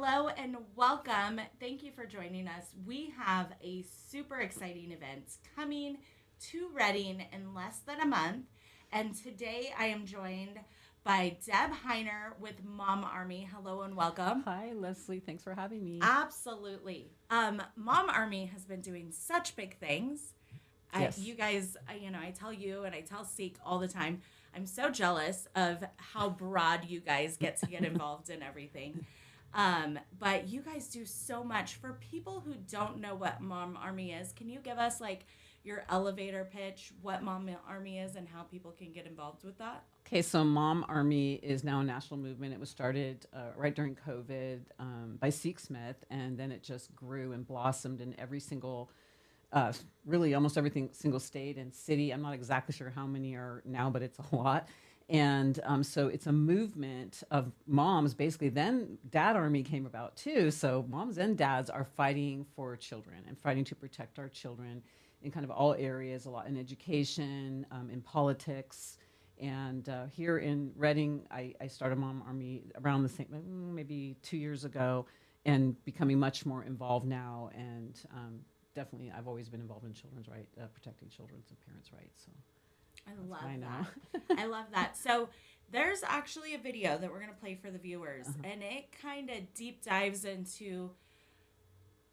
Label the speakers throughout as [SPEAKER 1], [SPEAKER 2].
[SPEAKER 1] Hello and welcome. Thank you for joining us. We have a super exciting event coming to Reading in less than a month. And today I am joined by Deb Heiner with Mom Army. Hello and welcome.
[SPEAKER 2] Hi, Leslie. Thanks for having me.
[SPEAKER 1] Absolutely. Mom Army has been doing such big things.
[SPEAKER 2] Yes.
[SPEAKER 1] You guys, I tell you and I tell Seek all the time, I'm so jealous of how broad you guys get to get involved in everything. But you guys do so much. For people who don't know what Mom Army is, can you give us like your elevator pitch, what Mom Army is and how people can get involved with that?
[SPEAKER 2] Okay, so Mom Army is now a national movement. It was started right during COVID by Seek Smith, and then it just grew and blossomed in every single, really almost every single state and city. I'm not exactly sure how many are now, but it's a lot. And so it's a movement of moms, basically. Then Dad Army came about too. So moms and dads are fighting for children and fighting to protect our children in kind of all areas, a lot in education, in politics. And here in Reading, I started Mom Army around the same, maybe 2 years ago, and becoming much more involved now. And definitely, I've always been involved in children's rights, protecting children's and parents' rights. So
[SPEAKER 1] I love that. I love that. So there's actually a video that we're going to play for the viewers, and it kind of deep dives into,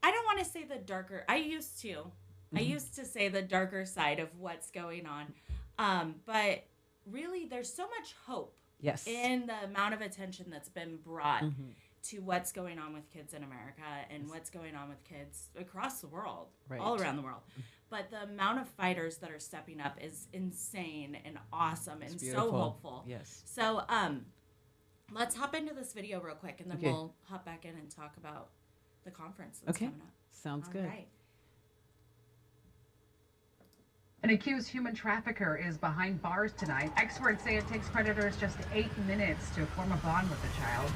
[SPEAKER 1] I don't want to say the darker, I used to say the darker side of what's going on. But really, there's so much hope
[SPEAKER 2] yes,
[SPEAKER 1] in the amount of attention that's been brought to what's going on with kids in America and what's going on with kids across the world, all around the world. But the amount of fighters that are stepping up is insane and awesome and so hopeful.
[SPEAKER 2] Yes.
[SPEAKER 1] So let's hop into this video real quick, and then we'll hop back in and talk about the conference that's coming up.
[SPEAKER 2] Sounds good.
[SPEAKER 1] Right.
[SPEAKER 3] An accused human trafficker is behind bars tonight. Experts say it takes predators just 8 minutes to form a bond with a child.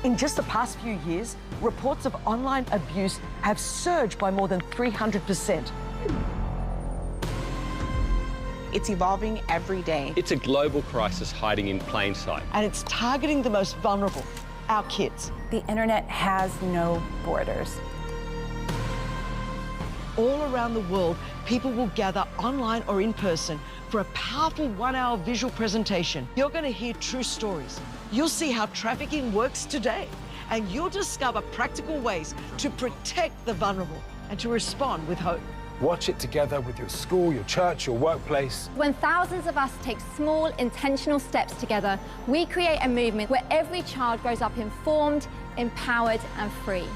[SPEAKER 4] In just the past few years, reports of online abuse have surged by more than 300%.
[SPEAKER 5] It's evolving every day.
[SPEAKER 6] It's a global crisis hiding in plain sight.
[SPEAKER 4] And it's targeting the most vulnerable, our kids.
[SPEAKER 7] The internet has no borders.
[SPEAKER 4] All around the world, people will gather online or in person for a powerful 1-hour visual presentation. You're going to hear true stories. You'll see how trafficking works today, and you'll discover practical ways to protect the vulnerable and to respond with hope.
[SPEAKER 8] Watch it together with your school, your church, your workplace.
[SPEAKER 9] When thousands of us take small, intentional steps together, we create a movement where every child grows up informed, empowered, and free.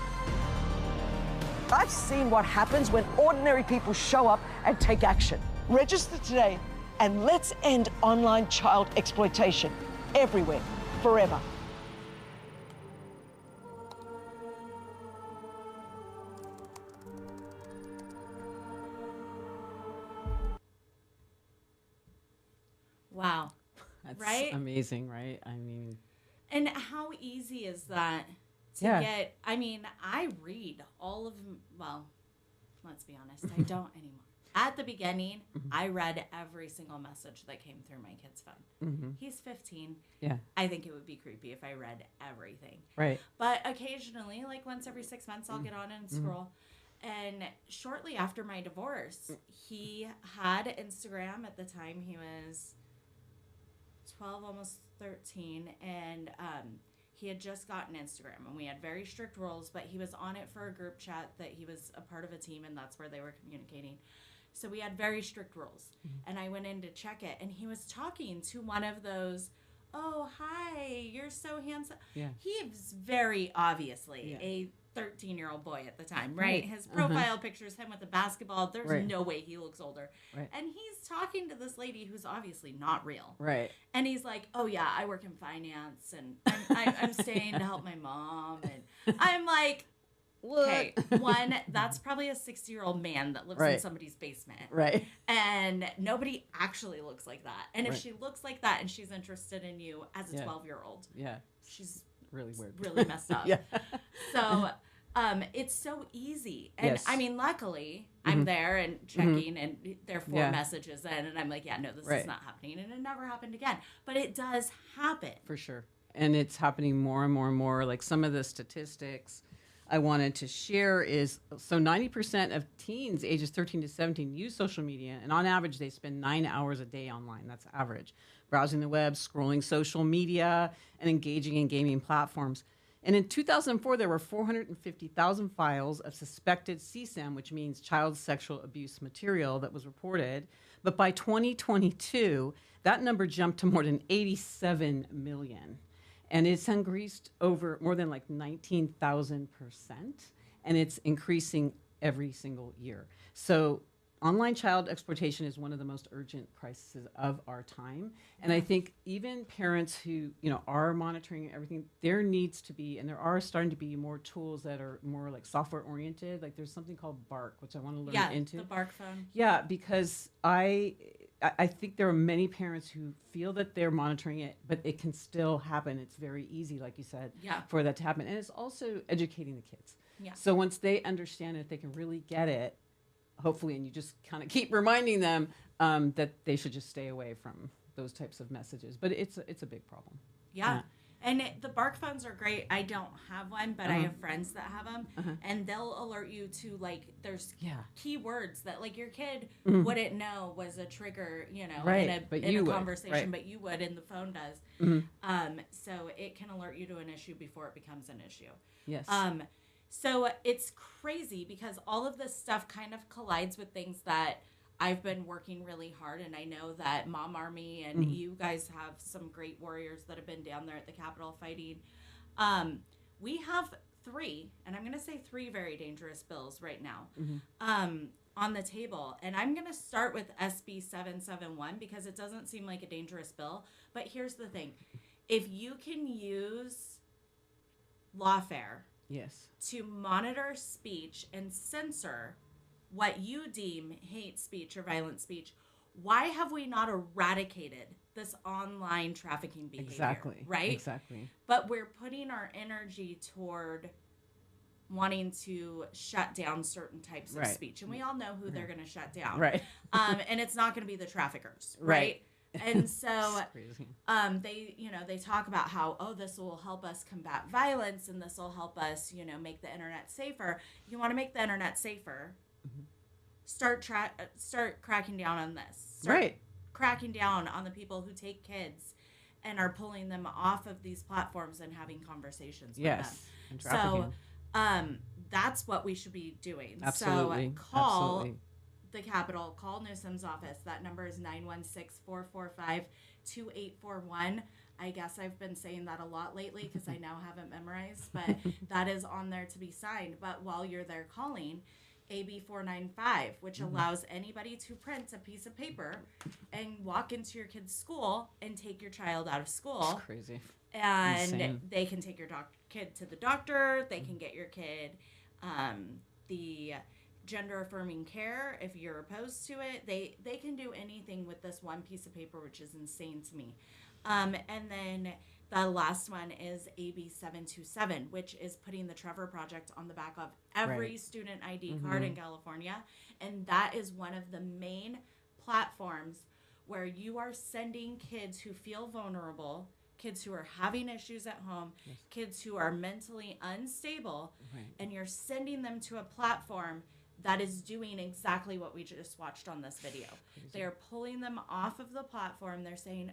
[SPEAKER 4] I've seen what happens when ordinary people show up and take action. Register today, and let's end online child exploitation everywhere, forever.
[SPEAKER 1] Wow.
[SPEAKER 2] That's
[SPEAKER 1] right?
[SPEAKER 2] amazing, right? I mean,
[SPEAKER 1] and how easy is that to get? I mean, I read all of, well, let's be honest, I don't anymore. At the beginning, I read every single message that came through my kid's phone. He's 15.
[SPEAKER 2] Yeah.
[SPEAKER 1] I think it would be creepy if I read everything.
[SPEAKER 2] Right.
[SPEAKER 1] But occasionally, like once every 6 months, I'll get on and scroll. And shortly after my divorce, he had Instagram. At the time, he was 12, almost 13. And he had just gotten Instagram. And we had very strict rules, but he was on it for a group chat that he was a part of a team, and that's where they were communicating. So we had very strict rules. And I went in to check it, and he was talking to one of those, oh, hi, you're so handsome.
[SPEAKER 2] Yeah.
[SPEAKER 1] He was very obviously a 13-year-old boy at the time, right? His profile picture is him with a basketball. There's no way he looks older.
[SPEAKER 2] Right.
[SPEAKER 1] And he's talking to this lady who's obviously not real.
[SPEAKER 2] Right.
[SPEAKER 1] And he's like, oh, yeah, I work in finance, and I'm staying to help my mom. And I'm like,
[SPEAKER 2] what?
[SPEAKER 1] Okay, one, that's probably a 60-year-old man that lives in
[SPEAKER 2] Right.
[SPEAKER 1] somebody's basement.
[SPEAKER 2] Right.
[SPEAKER 1] And nobody actually looks like that. And if
[SPEAKER 2] Right.
[SPEAKER 1] she looks like that and she's interested in you as a
[SPEAKER 2] Yeah.
[SPEAKER 1] 12-year-old,
[SPEAKER 2] Yeah.
[SPEAKER 1] she's
[SPEAKER 2] Really weird.
[SPEAKER 1] really messed up.
[SPEAKER 2] Yeah.
[SPEAKER 1] So it's so easy. And
[SPEAKER 2] Yes.
[SPEAKER 1] I mean, luckily, I'm there and checking, and there are 4
[SPEAKER 2] Yeah.
[SPEAKER 1] messages in, and I'm like, yeah, no, this
[SPEAKER 2] Right.
[SPEAKER 1] is not happening. And it never happened again. But it does happen.
[SPEAKER 2] For sure. And it's happening more and more and more. Like some of the statistics I wanted to share is, so 90% of teens ages 13 to 17 use social media, and on average they spend 9 hours a day online. That's average. Browsing the web, scrolling social media, and engaging in gaming platforms. And in 2004, there were 450,000 files of suspected CSAM, which means child sexual abuse material, that was reported. But by 2022, that number jumped to more than 87 million. And it's increased over more than like 19,000%. And it's increasing every single year. So online child exploitation is one of the most urgent crises of our time. And I think even parents who, are monitoring everything, there needs to be, and there are starting to be more tools that are more like software oriented. Like there's something called Bark, which I want to learn into.
[SPEAKER 1] The Bark phone.
[SPEAKER 2] Yeah, because I think there are many parents who feel that they're monitoring it, but it can still happen. It's very easy, like you said, for that to happen. And it's also educating the kids.
[SPEAKER 1] Yeah.
[SPEAKER 2] So once they understand it, they can really get it, hopefully, and you just kind of keep reminding them that they should just stay away from those types of messages. But it's a big problem.
[SPEAKER 1] Yeah. And the Bark phones are great. I don't have one, but I have friends that have them, and they'll alert you to there's keywords that your kid wouldn't know was a trigger, in a conversation, but you would, and the phone does. So it can alert you to an issue before it becomes an issue.
[SPEAKER 2] Yes.
[SPEAKER 1] So it's crazy because all of this stuff kind of collides with things that I've been working really hard, and I know that Mom Army and you guys have some great warriors that have been down there at the Capitol fighting. We have 3, and I'm going to say 3 very dangerous bills right now on the table. And I'm going to start with SB 771 because it doesn't seem like a dangerous bill. But here's the thing. If you can use lawfare to monitor speech and censor what you deem hate speech or violent speech, why have we not eradicated this online trafficking behavior?
[SPEAKER 2] Exactly.
[SPEAKER 1] Right?
[SPEAKER 2] Exactly.
[SPEAKER 1] But we're putting our energy toward wanting to shut down certain types of speech. And we all know who they're going to shut down.
[SPEAKER 2] Right.
[SPEAKER 1] And it's not going to be the traffickers. Right. And so they talk about how, this will help us combat violence and this will help us, make the internet safer. You want to make the internet safer, start cracking down on this. Start cracking down on the people who take kids and are pulling them off of these platforms and having conversations with them.
[SPEAKER 2] And trafficking.
[SPEAKER 1] So that's what we should be doing.
[SPEAKER 2] Absolutely.
[SPEAKER 1] So call
[SPEAKER 2] Absolutely.
[SPEAKER 1] the Capitol, call Newsom's office. That number is 916-445-2841. I guess I've been saying that a lot lately because I now have it memorized, but that is on there to be signed. But while you're there calling, AB 495, which allows anybody to print a piece of paper and walk into your kid's school and take your child out of school.
[SPEAKER 2] It's crazy.
[SPEAKER 1] And
[SPEAKER 2] Insane.
[SPEAKER 1] they can take your kid to the doctor. They can get your kid the gender affirming care if you're opposed to it. They can do anything with this one piece of paper, which is insane to me. And then the last one is AB 727, which is putting the Trevor Project on the back of every student ID card in California. And that is one of the main platforms where you are sending kids who feel vulnerable, kids who are having issues at home, kids who are mentally unstable, and you're sending them to a platform that is doing exactly what we just watched on this video. They are pulling them off of the platform. They're saying,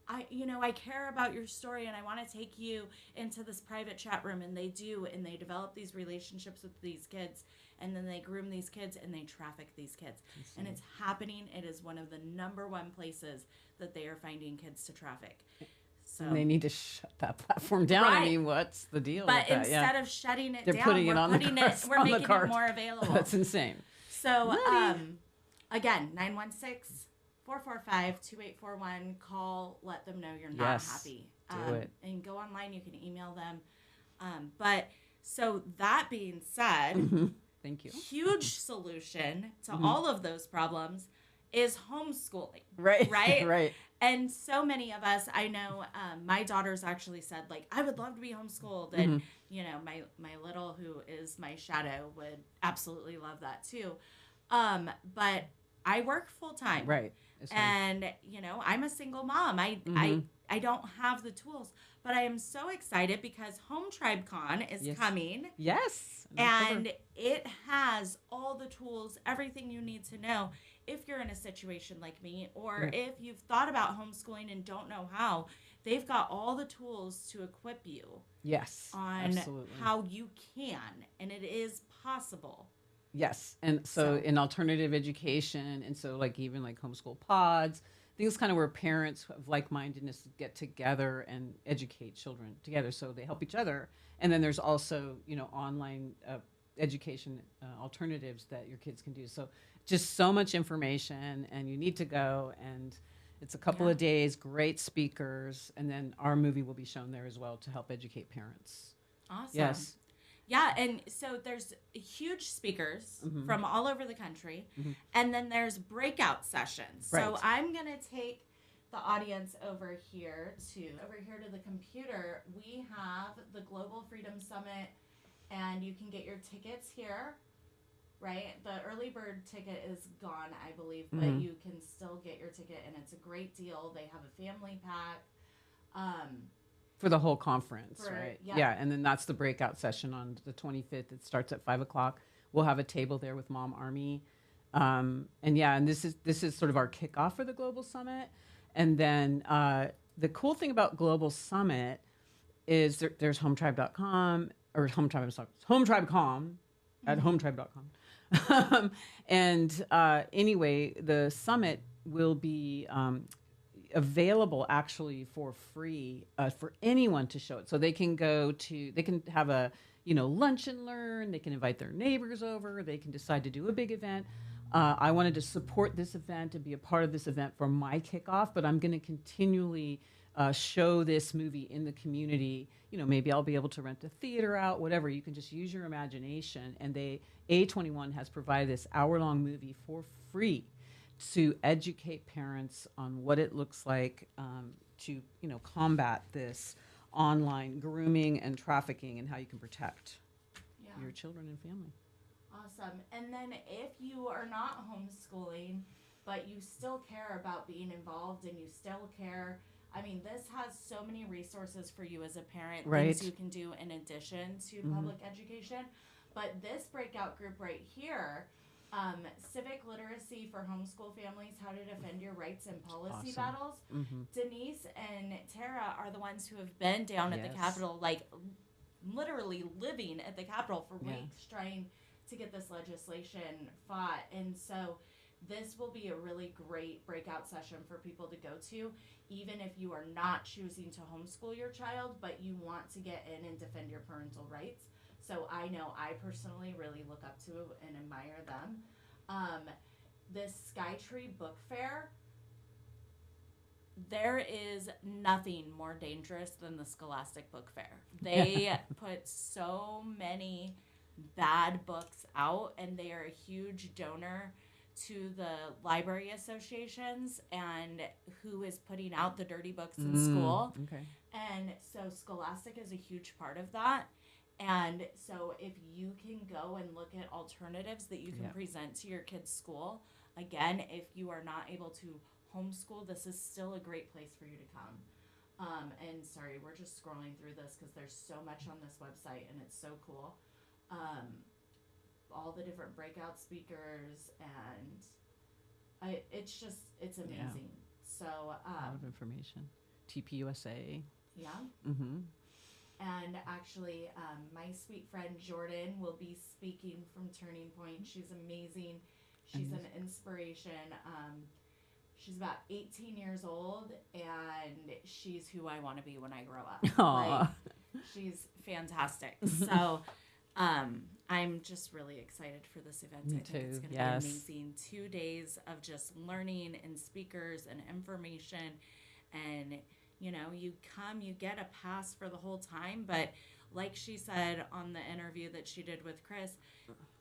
[SPEAKER 1] I care about your story and I want to take you into this private chat room. And they do, and they develop these relationships with these kids, and then they groom these kids and they traffic these kids. And it's happening. It is one of the #1 places that they are finding kids to traffic. So
[SPEAKER 2] And they need to shut that platform down. I mean, what's the deal
[SPEAKER 1] But
[SPEAKER 2] with that?
[SPEAKER 1] instead of shutting it
[SPEAKER 2] They're
[SPEAKER 1] down,
[SPEAKER 2] putting it
[SPEAKER 1] we're
[SPEAKER 2] on the cards,
[SPEAKER 1] we're
[SPEAKER 2] on the
[SPEAKER 1] making it
[SPEAKER 2] card.
[SPEAKER 1] more available.
[SPEAKER 2] That's insane.
[SPEAKER 1] So, again, 916-445-2841. Call, let them know you're not happy.
[SPEAKER 2] Do it.
[SPEAKER 1] And go online. You can email them. But So that being said,
[SPEAKER 2] Thank you.
[SPEAKER 1] huge solution to all of those problems is homeschooling.
[SPEAKER 2] Right.
[SPEAKER 1] Right.
[SPEAKER 2] Right.
[SPEAKER 1] And so many of us, I know, my daughters actually said, like, I would love to be homeschooled. And, you know, my little, who is my shadow, would absolutely love that too. But I work full time.
[SPEAKER 2] Right.
[SPEAKER 1] And, you know, I'm a single mom. I don't have the tools, but I am so excited because Home Tribe Con is coming.
[SPEAKER 2] Yes.
[SPEAKER 1] And it has all the tools, everything you need to know if you're in a situation like me, or if you've thought about homeschooling and don't know how. They've got all the tools to equip you
[SPEAKER 2] Yes.
[SPEAKER 1] on
[SPEAKER 2] Absolutely.
[SPEAKER 1] how you can, and it is possible.
[SPEAKER 2] Yes. And so in alternative education, and so like even like homeschool pods, things kind of where parents of like-mindedness get together and educate children together so they help each other. And then there's also, you know, online education alternatives that your kids can do. So just so much information, and you need to go, and it's a couple of days, great speakers, and then our movie will be shown there as well to help educate parents.
[SPEAKER 1] Awesome.
[SPEAKER 2] Yes.
[SPEAKER 1] Yeah, and so there's huge speakers from all over the country, and then there's breakout sessions.
[SPEAKER 2] Right.
[SPEAKER 1] So I'm going to take the audience over here to the computer. We have the Global Freedom Summit, and you can get your tickets here, right? The early bird ticket is gone, I believe, but you can still get your ticket, and it's a great deal. They have a family pack.
[SPEAKER 2] For the whole conference, right?
[SPEAKER 1] Yeah.
[SPEAKER 2] And then that's the breakout session on the 25th. It starts at 5:00. We'll have a table there with Mom Army, and this is sort of our kickoff for the Global Summit. And then the cool thing about Global Summit is there's hometribe.com or hometribe.com at hometribe.com, and anyway, the summit will be available actually for free for anyone to show it. So they can they can have a, you know, lunch and learn, they can invite their neighbors over, they can decide to do a big event. I wanted to support this event and be a part of this event for my kickoff, but I'm going to continually show this movie in the community. You know, maybe I'll be able to rent a theater out, whatever. You can just use your imagination. And A21 has provided this hour-long movie for free to educate parents on what it looks like to, you know, combat this online grooming and trafficking, and how you can protect your children and family.
[SPEAKER 1] Awesome. And then if you are not homeschooling, but you still care about being involved and you still care, I mean, this has so many resources for you as a parent, things you can do in addition to public education. But this breakout group right here, civic literacy for homeschool families, how to defend your rights in policy battles. Denise and Tara are the ones who have been down at the Capitol, like literally living at the Capitol for weeks trying to get this legislation fought. And so this will be a really great breakout session for people to go to, even if you are not choosing to homeschool your child, but you want to get in and defend your parental rights. So I know I personally really look up to and admire them. This Skytree Book Fair, there is nothing more dangerous than the Scholastic Book Fair. They put so many bad books out, and they are a huge donor to the library associations and who is putting out the dirty books in school. And so Scholastic is a huge part of that. And so if you can go and look at alternatives that you can present to your kid's school, again, if you are not able to homeschool, this is still a great place for you to come. And sorry, we're just scrolling through this because there's so much on this website and it's so cool. All the different breakout speakers, and it's amazing. So
[SPEAKER 2] a lot of information. TPUSA.
[SPEAKER 1] Yeah. And actually, my sweet friend Jordan will be speaking from Turning Point. She's amazing. She's an inspiration. She's about 18 years old, and she's who I want to be when I grow up. Like, she's fantastic. So I'm just really excited for this event.
[SPEAKER 2] Me
[SPEAKER 1] I think it's
[SPEAKER 2] too.
[SPEAKER 1] going to be amazing. 2 days of just learning and speakers and information. And, you know, you come, you get a pass for the whole time, but like she said on the interview that she did with Chris,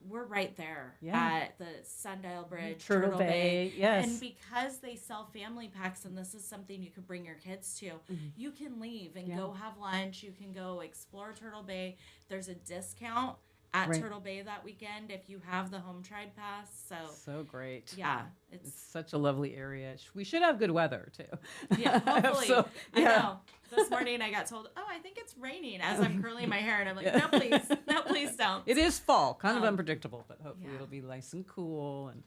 [SPEAKER 1] we're right there
[SPEAKER 2] Yeah.
[SPEAKER 1] at the Sundial Bridge,
[SPEAKER 2] Turtle Bay, yes.
[SPEAKER 1] And because they sell family packs, and this is something you could bring your kids to, you can leave and go have lunch. You can go explore Turtle Bay. There's a discount at Turtle Bay that weekend if you have the Home Tribe Pass.
[SPEAKER 2] So great.
[SPEAKER 1] Yeah,
[SPEAKER 2] it's such a lovely area. We should have good weather too.
[SPEAKER 1] Yeah, hopefully. I know. This morning I got told, I think it's raining as I'm curling my hair, and I'm like, no, please don't.
[SPEAKER 2] It is fall, kind of unpredictable, but hopefully it'll be nice and cool and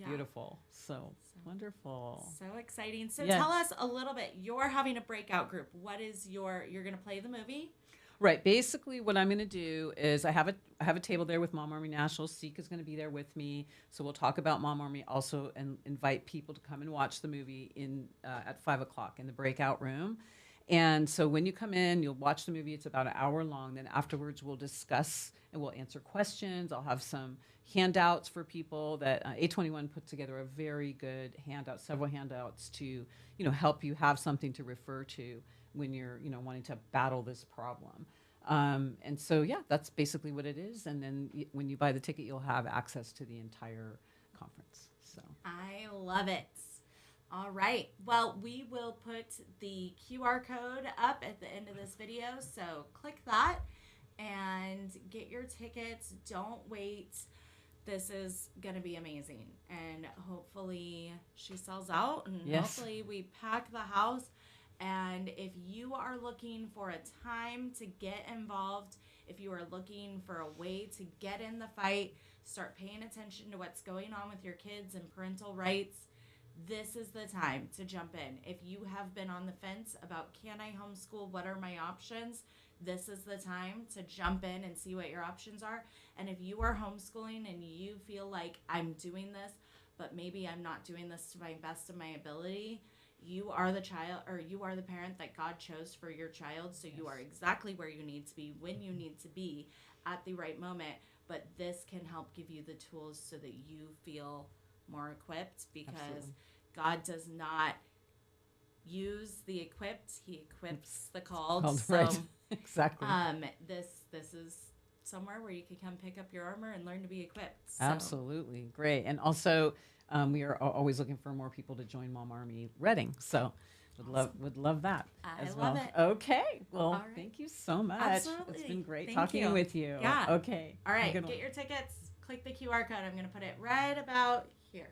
[SPEAKER 2] beautiful. So wonderful.
[SPEAKER 1] So exciting. So tell us a little bit. You're having a breakout group. What is you're going to play the movie?
[SPEAKER 2] Right. Basically, what I'm going to do is I have a table there with Mom Army National. Seek is going to be there with me, so we'll talk about Mom Army also, and invite people to come and watch the movie at 5:00 in the breakout room. And so when you come in, you'll watch the movie. It's about an hour long. Then afterwards, we'll discuss and we'll answer questions. I'll have some handouts for people that A21 put together a very good handout, several handouts to help you have something to refer to when you're wanting to battle this problem. And so that's basically what it is. And then when you buy the ticket, you'll have access to the entire conference. So
[SPEAKER 1] I love it. All right. Well, we will put the QR code up at the end of this video. So click that and get your tickets. Don't wait. This is going to be amazing. And hopefully she sells out, and hopefully we pack the house. And if you are looking for a time to get involved, if you are looking for a way to get in the fight, start paying attention to what's going on with your kids and parental rights, this is the time to jump in. If you have been on the fence about, can I homeschool? What are my options? This is the time to jump in and see what your options are. And if you are homeschooling and you feel like, I'm doing this, but maybe I'm not doing this to my best of my ability, you are the child, or you are the parent that God chose for your child. So you are exactly where you need to be, when you need to be, at the right moment. But this can help give you the tools so that you feel more equipped, because God does not use the equipped, he equips the called. So
[SPEAKER 2] right. Exactly.
[SPEAKER 1] This is somewhere where you can come pick up your armor and learn to be equipped. So.
[SPEAKER 2] Absolutely. Great. And also we are always looking for more people to join Mom Army Reading. So would love that as well.
[SPEAKER 1] Love it.
[SPEAKER 2] Okay. Well, thank you so much.
[SPEAKER 1] Absolutely.
[SPEAKER 2] It's been great
[SPEAKER 1] Thank
[SPEAKER 2] talking
[SPEAKER 1] you.
[SPEAKER 2] with you.
[SPEAKER 1] Yeah.
[SPEAKER 2] Okay.
[SPEAKER 1] All right. Get your tickets. Click the QR code. I'm going to put it right about here.